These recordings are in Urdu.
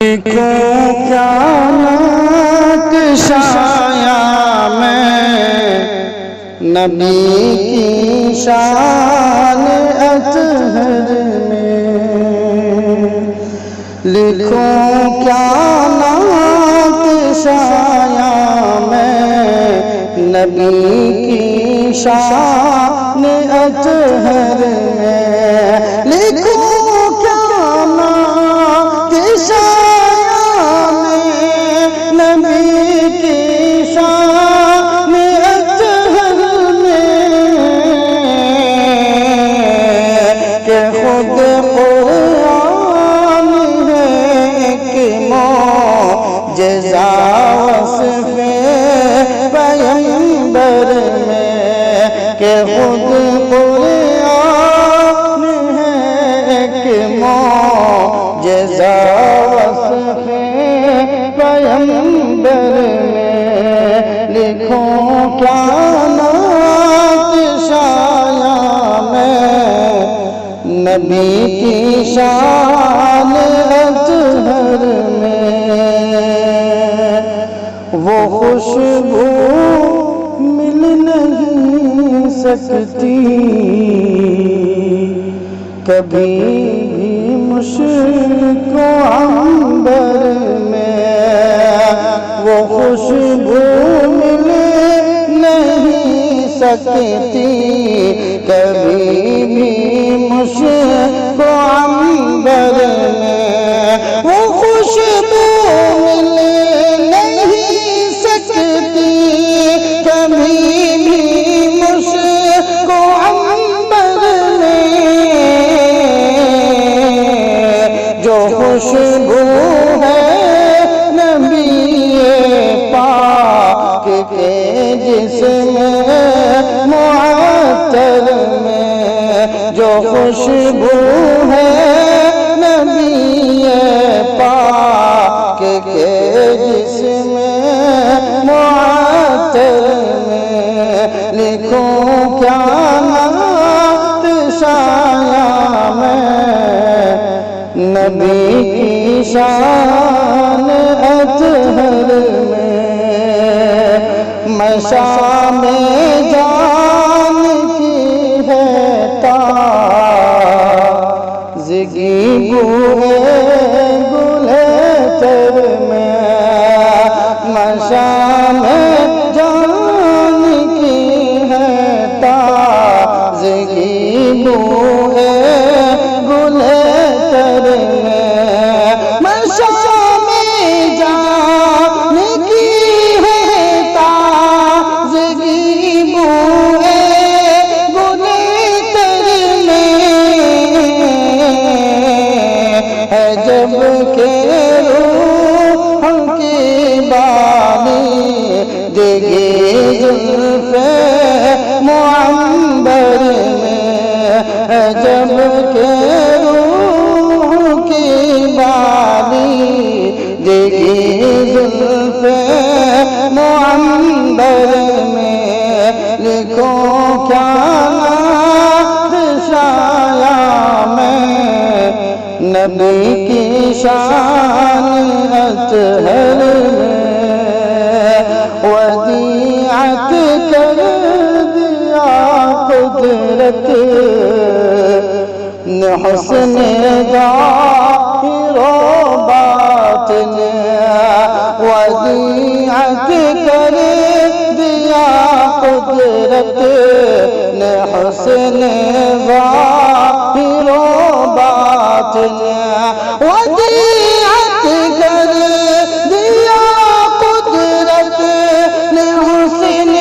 دیکھوں کیا نقشایا میں نبی کی شان اطہر میں، لکھوں کیا نقشایا میں نبی کی شان اطہر میں، لکھوں کیا نقشایا میں نبی کی شان اطہر میں، کہ خود قرآن ہے ایک معجزہ وصف پیغمبر میں، کہ خود قرآن ہے ایک معجزہ وصف پیغمبر میں، لکھوں کیا نقشایا میں نبی کی شان اطہر میں، وہ خوشبو مل نہیں سکتی کبھی بھی مشک و عنبر میں، وہ خوشبو مل نہیں سکتی کبھی بھی مشک و عنبر میں، وہ خوشبو مل نہیں سکتی کبھی بھی مشک و عنبر میں، جو خوشبو ہے نبی پاک کے جسم معطر میں، جو خوشبو ہے نبی پاک کے جسم معطر میں، لکھوں کیا نقشایا میں نبی کی شان اطہر میں، میں شام جان کی ہے تازگی بوئے گل تر میں، میں شام جان کی ہے تازگی بوئے گل تر میں، میں شام جان کی ہے تازگی بوئے گل تر میں، ہے جب کہ روح کی بانی دیگی زلف معنبر میں، ہے جب کہ روح کی بانی دیگی زلف معنبر میں، لکھوں کیا نقشایا میں نبی کی شان اطہر میں، ودیعت کر دیا قدرت نے حسن ظاہر و باطن، ودیعت کر دیا قدرت نے حسن ظاہر و باطن، ودیعت کر دیا قدرت نے حسن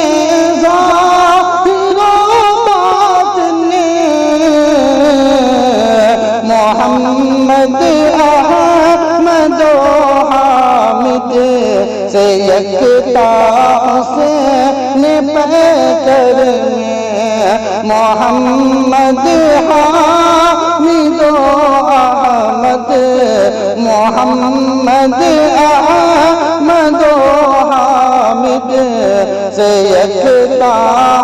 ظاہر و باطن، محمد احمد و حامد سے یکتا حسین پیکر میں، محمد حامد و احمد، محمد احمد و حامد سے یکتا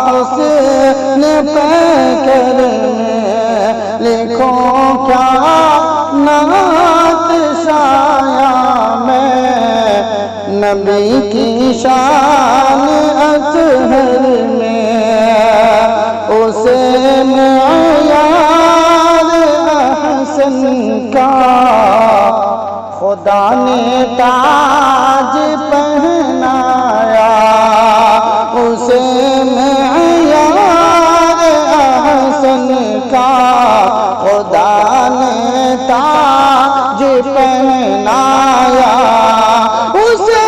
حسین پیکر میں، لکھوں کیا نعت شایا شان اطہر میں اسے معیار احسن کا خدا نے تاج پہنایا، اسے معیار احسن کا خدا نے تاج پہنایا، اسے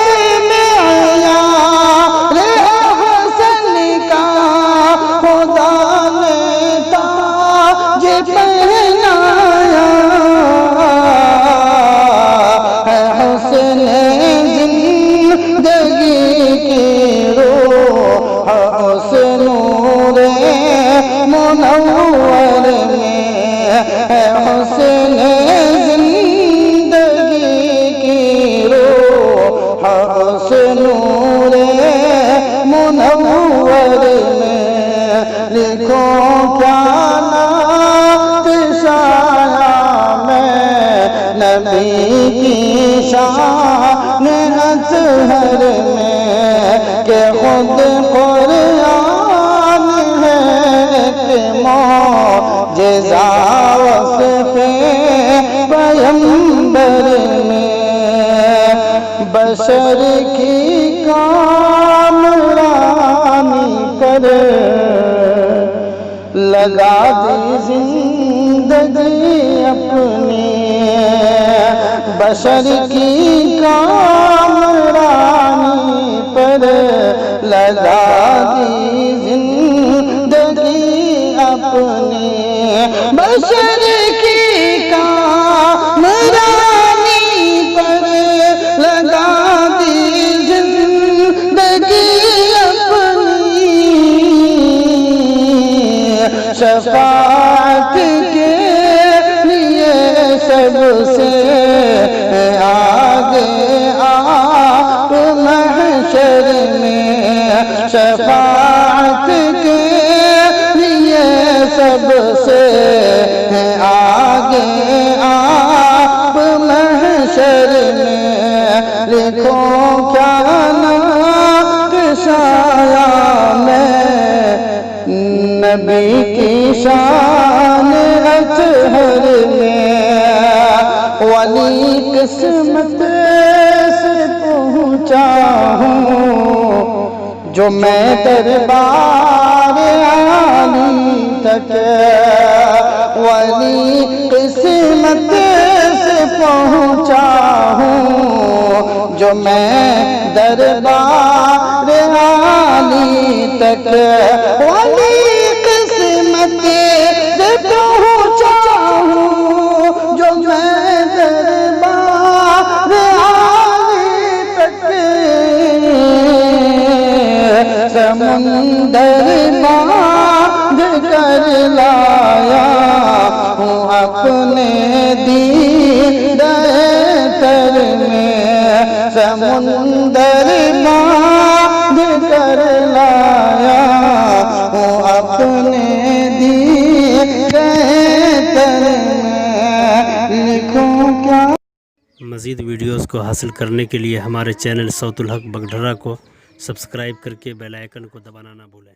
معیار احسن کا خدا نے تاج پہنایا، ہے حسن زندگی کی روح اس نور منور میں، ہے حسن زندگی کی روح اس نور منور میں، لکھو کیا نعت شایا میں نبی کی شان اطہر میں، کہ خود قرآن ہے ایک معجزہ وصف پیغمبر میں، بشر کی کامرانی پر لگا دی زندگی اپنی، بشر کی کامرانی پر لگا دی زندگی اپنی، بشر کی کامرانی پر لگا دی زندگی اپنی، شفاعت کے لیے سب سے آگے آپ محشر میں، شفاعت کے لیے سب سے آگے آپ محشر میں، لکھو کیا نعت شایا میں نبی کی شان اطہر میں، ولی قسمت سے پہنچا ہوں جو میں دربار عالی تک، ولی قسمت سے پہنچا ہوں جو میں دربار عالی تک، ولی قسمت سے پہنچا ہوں جو میں دربار عالی تک، سمندر باندھ کر لایا ہوں اپنے دیدہ تر میں، سمندر باندھ کر لایا ہوں اپنے دیدہ تر میں، لکھو کیا۔ مزید ویڈیوز کو حاصل کرنے کے لیے ہمارے چینل صوت الحق بگڈھرا کو سبسکرائب کر کے بیل آئیکن کو دبانا نہ بھولیں۔